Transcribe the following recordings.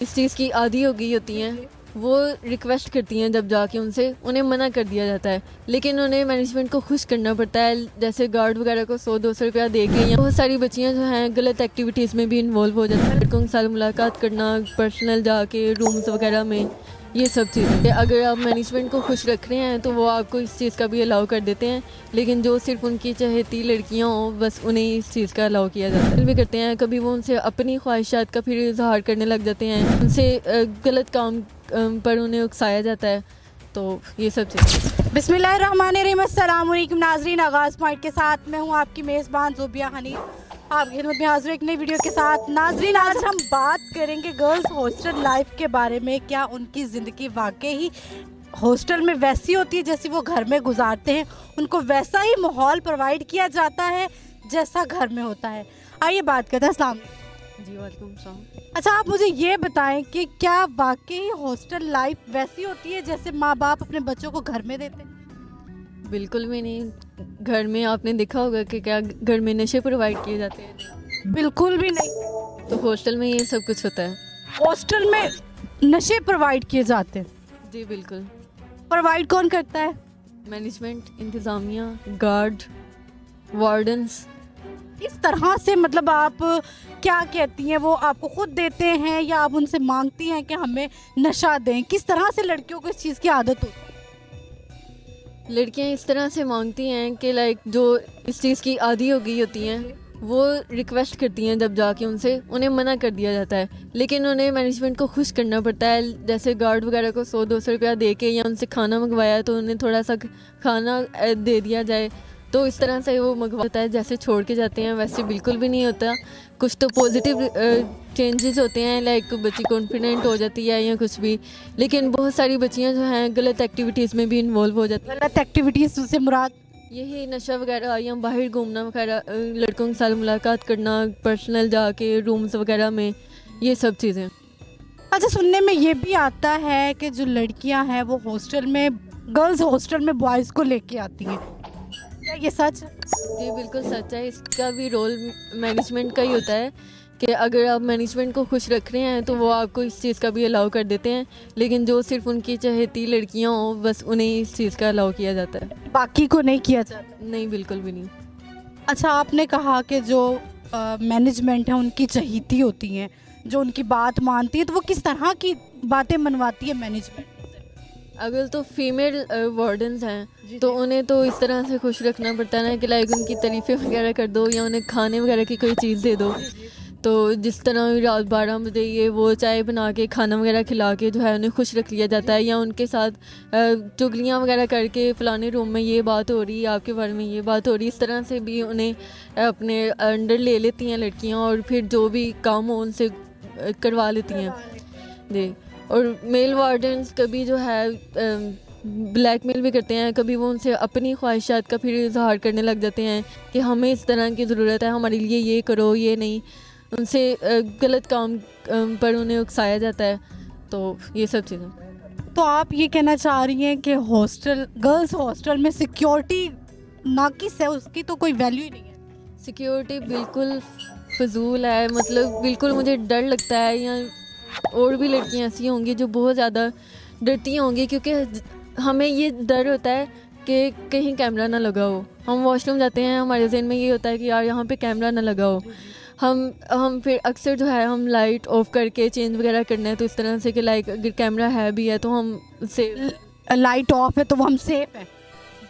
इस चीज़ की आदी हो गई होती हैं, वो रिक्वेस्ट करती हैं जब जाके उनसे उन्हें मना कर दिया जाता है, लेकिन उन्हें मैनेजमेंट को खुश करना पड़ता है। जैसे गार्ड वगैरह को 100-200 रुपया दे के, या बहुत सारी बच्चियां जो हैं गलत एक्टिविटीज़ में भी इन्वॉल्व हो जाती हैं। लड़कों के साथ मुलाकात करना, पर्सनल जाके रूम्स वगैरह में, ये सब चीज़ें। अगर आप मैनेजमेंट को खुश रख रहे हैं तो वो आपको इस चीज़ का भी अलाउ कर देते हैं, लेकिन जो सिर्फ उनकी चहेती लड़कियां हों बस उन्हें इस चीज़ का अलाउ किया जाता है। भी करते हैं, कभी वो उनसे अपनी ख्वाहिशात का फिर इजहार करने लग जाते हैं, उनसे गलत काम पर उन्हें उकसाया जाता है। तो ये सब चीज़ें। बिस्मिल्लाहिर्रहमानिर्रहीम, अस्सलाम वालेकुम नाजरीन। आगाज़ पॉइंट के साथ मैं हूँ आपकी मेज़बान ज़ोबिया हनी, आपकी खिदमत में हाजिर एक नई वीडियो के साथ। नाजरीन, आज हम बात करेंगे गर्ल्स हॉस्टल लाइफ के बारे में। क्या उनकी ज़िंदगी वाकई ही हॉस्टल में वैसी होती है जैसी वो घर में गुजारते हैं? उनको वैसा ही माहौल प्रोवाइड किया जाता है जैसा घर में होता है? आइए बात करते हैं। अस्सलाम जी वालेकुम सलाम। अच्छा, आप मुझे ये बताएं कि क्या वाकई हॉस्टल लाइफ वैसी होती है जैसे माँ बाप अपने बच्चों को घर में देते हैं? बिल्कुल भी नहीं। घर में आपने देखा होगा कि क्या घर में नशे प्रोवाइड किए जाते हैं, बिल्कुल भी नहीं। तो हॉस्टल में ये सब कुछ होता है। हॉस्टल में नशे प्रोवाइड किए जाते हैं? जी बिल्कुल। प्रोवाइड कौन करता है? मैनेजमेंट, इंतज़ामिया, गार्ड, वार्डन्स। इस तरह से मतलब आप क्या कहती हैं, वो आपको खुद देते हैं या आप उनसे मांगती हैं कि हमें नशा दें? किस तरह से लड़कियों को इस चीज़ की आदत होती है? लड़कियां इस तरह से मांगती हैं कि लाइक जो इस चीज़ की आदी हो गई होती हैं, वो रिक्वेस्ट करती हैं जब जाके उनसे उन्हें मना कर दिया जाता है, लेकिन उन्हें मैनेजमेंट को खुश करना पड़ता है। जैसे गार्ड वगैरह को 100-200 रुपया दे के, या उनसे खाना मंगवाया तो उन्हें थोड़ा सा खाना दे दिया जाए, तो इस तरह से वो मंगवाता है। जैसे छोड़ के जाते हैं वैसे बिल्कुल भी नहीं होता। कुछ तो पॉजिटिव चेंजेस होते हैं, लाइक बच्ची कॉन्फिडेंट हो जाती है या कुछ भी, लेकिन बहुत सारी बच्चियां जो हैं गलत एक्टिविटीज़ में भी इन्वॉल्व हो जाती हैं। गलत एक्टिविटीज़ से मुराद यही नशा वगैरह या बाहर घूमना वगैरह, लड़कों के साथ मुलाकात करना, पर्सनल जाके रूम्स वगैरह में, ये सब चीज़ें। अच्छा, सुनने में ये भी आता है कि जो लड़कियां हैं वो हॉस्टल में, गर्ल्स हॉस्टल में बॉयज़ को लेके आती हैं। क्या ये सच है? जी बिल्कुल सच है। इसका भी रोल मैनेजमेंट का ही होता है कि अगर आप मैनेजमेंट को खुश रख रहे हैं तो वो आपको इस चीज़ का भी अलाउ कर देते हैं, लेकिन जो सिर्फ उनकी चहेती लड़कियां हों बस उन्हें इस चीज़ का अलाउ किया जाता है। बाकी को नहीं किया जाता? नहीं, बिल्कुल भी नहीं। अच्छा, आपने कहा कि जो मैनेजमेंट है उनकी चहीती होती हैं, जो उनकी बात मानती है, तो वो किस तरह की बातें मनवाती है मैनेजमेंट? अगर तो फीमेल वार्डन्स हैं तो उन्हें तो इस तरह से खुश रखना पड़ता है ना कि लाइक उनकी तारीफ़ें वगैरह कर दो, या उन्हें खाने वगैरह की कोई चीज़ दे दो। तो जिस तरह रात 12 बजे ये वो चाय बना के खाना वगैरह खिला के जो है उन्हें खुश रख लिया जाता है, या उनके साथ चुगलियाँ वगैरह करके फ़लाने रूम में ये बात हो रही है, आपके बारे में ये बात हो रही है, इस तरह से भी उन्हें अपने अंडर ले लेती हैं लड़कियाँ, और फिर जो भी काम हो उनसे करवा लेती हैं। जी। और मेल वार्डन्स कभी जो है ब्लैकमेल भी करते हैं, कभी वो उनसे अपनी ख्वाहिशात का फिर इजहार करने लग जाते हैं कि हमें इस तरह की ज़रूरत है, हमारे लिए ये करो, ये नहीं। उनसे गलत काम पर उन्हें उकसाया जाता है। तो ये सब चीज़ें। तो आप ये कहना चाह रही हैं कि हॉस्टल, गर्ल्स हॉस्टल में सिक्योरिटी नाकिस है, उसकी तो कोई वैल्यू ही नहीं है? सिक्योरिटी बिल्कुल फजूल है, मतलब बिल्कुल मुझे डर लगता है, या और भी लड़कियां ऐसी होंगी जो बहुत ज़्यादा डरती होंगी, क्योंकि हमें ये डर होता है कि कहीं कैमरा ना लगा हो। हम वॉशरूम जाते हैं, हमारे जहन में ये होता है कि यार यहाँ पे कैमरा ना लगा हो। हम फिर अक्सर जो है हम लाइट ऑफ करके चेंज वगैरह करना है, तो इस तरह से कि लाइक अगर कैमरा है भी है तो हम से लाइट ऑफ है तो वो हम सेफ है?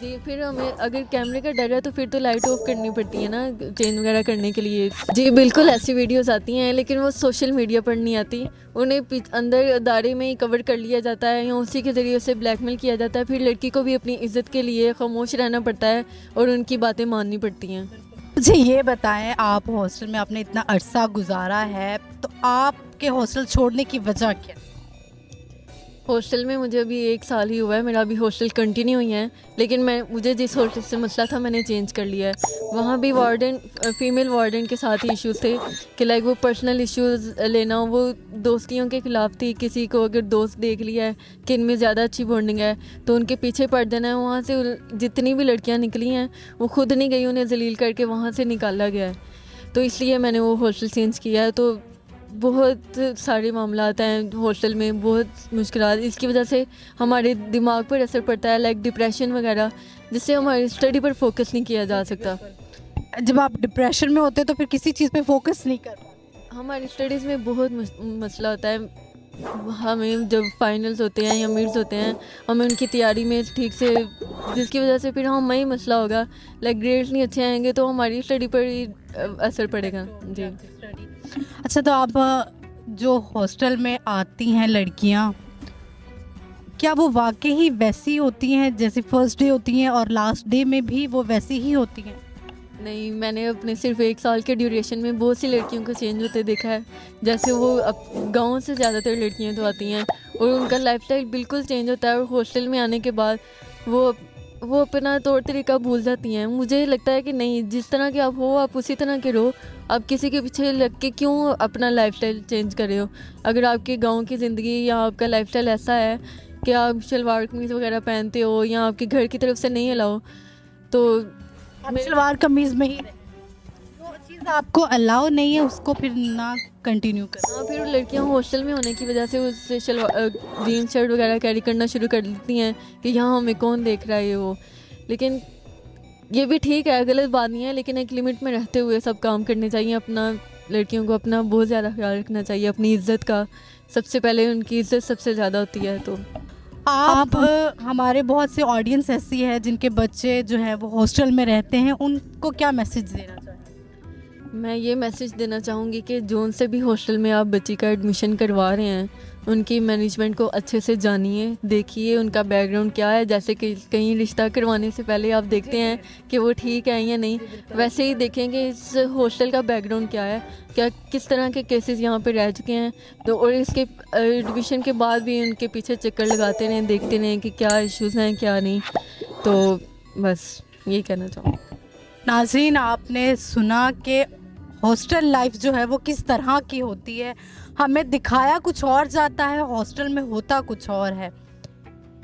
जी, फिर हमें अगर कैमरे का डर है तो फिर तो लाइट ऑफ करनी पड़ती है ना चेंज वगैरह करने के लिए। जी बिल्कुल, ऐसी वीडियोस आती हैं, लेकिन वो सोशल मीडिया पर नहीं आती। उन्हें अंदर अदारे में ही कवर कर लिया जाता है, या उसी के ज़रिए से ब्लैकमेल किया जाता है। फिर लड़की को भी अपनी इज्जत के लिए खामोश रहना पड़ता है और उनकी बातें माननी पड़ती हैं। मुझे ये बताएं, आप हॉस्टल में आपने इतना अरसा गुजारा है, तो आपके हॉस्टल छोड़ने की वजह क्या? हॉस्टल में मुझे अभी 1 साल ही हुआ है, मेरा अभी हॉस्टल कंटिन्यू ही है, लेकिन मुझे जिस हॉस्टल से मसला था मैंने चेंज कर लिया है। वहाँ भी वार्डन, फीमेल वार्डन के साथ ही इश्यूज़ थे कि लाइक वो पर्सनल इश्यूज़ लेना, वो दोस्तियों के ख़िलाफ़ थी। किसी को अगर दोस्त देख लिया है कि इनमें ज़्यादा अच्छी बॉन्डिंग है तो उनके पीछे पड़ देना है। वहाँ से जितनी भी लड़कियाँ निकली हैं वो खुद नहीं गई, उन्हें जलील करके वहाँ से निकाला गया है, तो इसलिए मैंने वो हॉस्टल चेंज किया है। तो बहुत सारे मामलात हैं हॉस्टल में, बहुत मुश्किलात। इसकी वजह से हमारे दिमाग पर असर पड़ता है, लाइक डिप्रेशन वगैरह, जिससे हमारी स्टडी पर फोकस नहीं किया जा सकता। जब आप डिप्रेशन में होते हैं तो फिर किसी चीज़ पे फोकस नहीं कर पाते। हमारी स्टडीज़ में बहुत मसला होता है। हमें जब फाइनल्स होते हैं या मिड्स होते हैं, हमें उनकी तैयारी में ठीक से, जिसकी वजह से फिर हमें ही मसला होगा, लाइक ग्रेड्स नहीं अच्छे आएंगे तो हमारी स्टडी पर ही असर पड़ेगा। जी। अच्छा, तो आप जो हॉस्टल में आती हैं लड़कियां, क्या वो वाकई ही वैसी होती हैं जैसे फर्स्ट डे होती हैं और लास्ट डे में भी वो वैसी ही होती हैं? नहीं, मैंने अपने सिर्फ 1 साल के ड्यूरेशन में बहुत सी लड़कियों को चेंज होते देखा है। जैसे वो अब गाँव से ज़्यादातर लड़कियां तो आती हैं और उनका लाइफस्टाइल बिल्कुल चेंज होता है, और हॉस्टल में आने के बाद वो अपना तौर तरीका भूल जाती हैं। मुझे लगता है कि नहीं, जिस तरह के आप हो आप उसी तरह के रहो। आप किसी के पीछे लग के क्यों अपना लाइफस्टाइल चेंज कर रहे हो? अगर आपके गाँव की ज़िंदगी या आपका लाइफस्टाइल ऐसा है कि आप शलवार कमीज़ वगैरह पहनते हो या आपके घर की तरफ से नहीं अलाउ, तो आप सलवार कमीज़ में ही रहें। जो चीज़ आपको अलाउ नहीं है उसको फिर ना कंटिन्यू करें। हाँ, फिर लड़कियां हॉस्टल में होने की वजह से उससे शलवार जीन्स शर्ट वगैरह कैरी करना शुरू कर देती हैं कि यहाँ हमें कौन देख रहा है ये वो। लेकिन ये भी ठीक है, गलत बात नहीं है, लेकिन एक लिमिट में रहते हुए सब काम करने चाहिए। अपना लड़कियों को अपना बहुत ज़्यादा ख्याल रखना चाहिए, अपनी इज्जत का। सबसे पहले उनकी इज्जत सबसे ज़्यादा होती है। तो आप हमारे बहुत से ऑडियंस ऐसी है जिनके बच्चे जो है वो हॉस्टल में रहते हैं, उनको क्या मैसेज देना चाहें? मैं ये मैसेज देना चाहूँगी कि जोन से भी हॉस्टल में आप बच्ची का एडमिशन करवा रहे हैं, उनकी मैनेजमेंट को अच्छे से जानिए, देखिए उनका बैकग्राउंड क्या है। जैसे कि कहीं रिश्ता करवाने से पहले आप देखते हैं कि वो ठीक है या नहीं, वैसे ही देखेंगे इस हॉस्टल का बैकग्राउंड क्या है, क्या किस तरह के केसेस यहाँ पे रह चुके हैं। तो और इसके एडमिशन के बाद भी उनके पीछे चक्कर लगाते रहें, देखते रहें कि क्या इश्यूज़ हैं क्या नहीं। तो बस यही कहना चाहूँगी। नाज़रीन, आपने सुना कि हॉस्टल लाइफ जो है वो किस तरह की होती है। हमें दिखाया कुछ और जाता है, हॉस्टल में होता कुछ और है।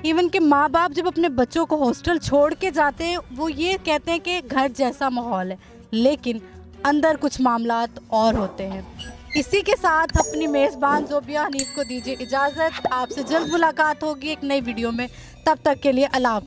इवन कि माँ बाप जब अपने बच्चों को हॉस्टल छोड़ के जाते हैं वो ये कहते हैं कि घर जैसा माहौल है, लेकिन अंदर कुछ मामलात और होते हैं। इसी के साथ अपनी मेज़बान ज़ोबिया हनीफ को दीजिए इजाज़त। आपसे जल्द मुलाकात होगी एक नई वीडियो में। तब तक के लिए अल्लाह।